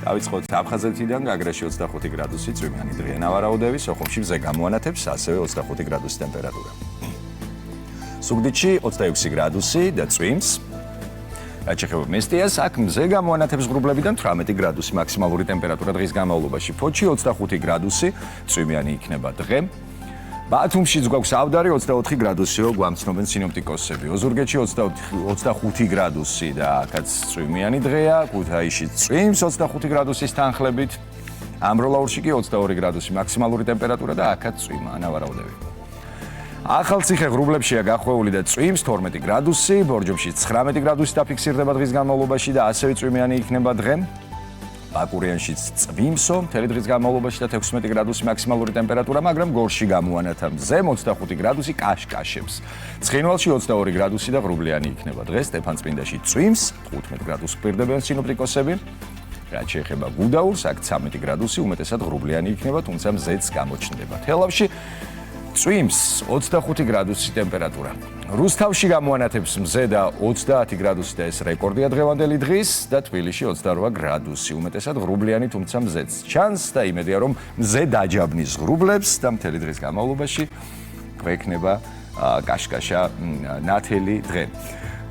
დავიწყოთ აფხაზეთიდან, გაგრაში 25 გრადუსი წვიმიანი დღეა ნავარაუდები, სოხუმში მზე გამოანათებს ასევე 25 გრადუსი ტემპერატურა. სუგდიდში 26 გრადუსი და წვიმს. რაც შეეხება მესტიას, აქ მზე გამოანათებს ღრუბლებიდან 18 გრადუსი მაქსიმალური ტემპერატურა დღის განმავლობაში. ფოთში 25 გრადუსი წვიმიანი იქნება დღე. ბათუმშიც გვაქვს ავდარი 24 გრადუსიო გვამცნობენ სინოპტიკოსები. ოზურგეთში 25 გრადუსი და აქაც წვიმიანი დღეა. ქუთაისში წვიმს 25 გრადუსის თანხლებით. ამბროლაურში კი 22 გრადუსი მაქსიმალური ტემპერატურა და აქაც წვიმა ანავარაუდები. ახალციხე ღრუბლებშია გახვეული და წვიმს 12 გრადუსი, ბორჯომში 19 გრადუსი დაფიქსირდება დღის განმავლობაში და ასევე წვიმიანი იქნება დღე. ბაკურიანშიც წვიმსო, მთელი დღის განმავლობაში და 16 გრადუსი მაქსიმალური ტემპერატურა, მაგრამ გორში გამოანათა მზე 25 გრადუსი კაშკაშებს. ცხინვალში 22 გრადუსი და ღრუბლიანი იქნება დღეს, სტეფანწმინდაში წვიმს, 15 გრადუსს გვერდებიან სინოპტიკოსები. რაც შეეხება გუდაურს, აქ 13 გრადუსი, უმეტესად ღრუბლიანი იქნება, თუმცა მზეც გამოჩნდება. თელავში წვიმს 25 გრადუსი ტემპერატურა. რუსთავში გამოანათებს მზე და 30 გრადუსი და ეს რეკორდია დღევანდელი დღის და თბილისში 28 გრადუსი. უმეტესად ღრუბლიანი, თუმცა მზეც ჩანს და იმედია რომ მზე დაჯაბნის ღრუბლებს და მთელი დღის განმავლობაში გვექნება კაშკაშა ნათელი დღე.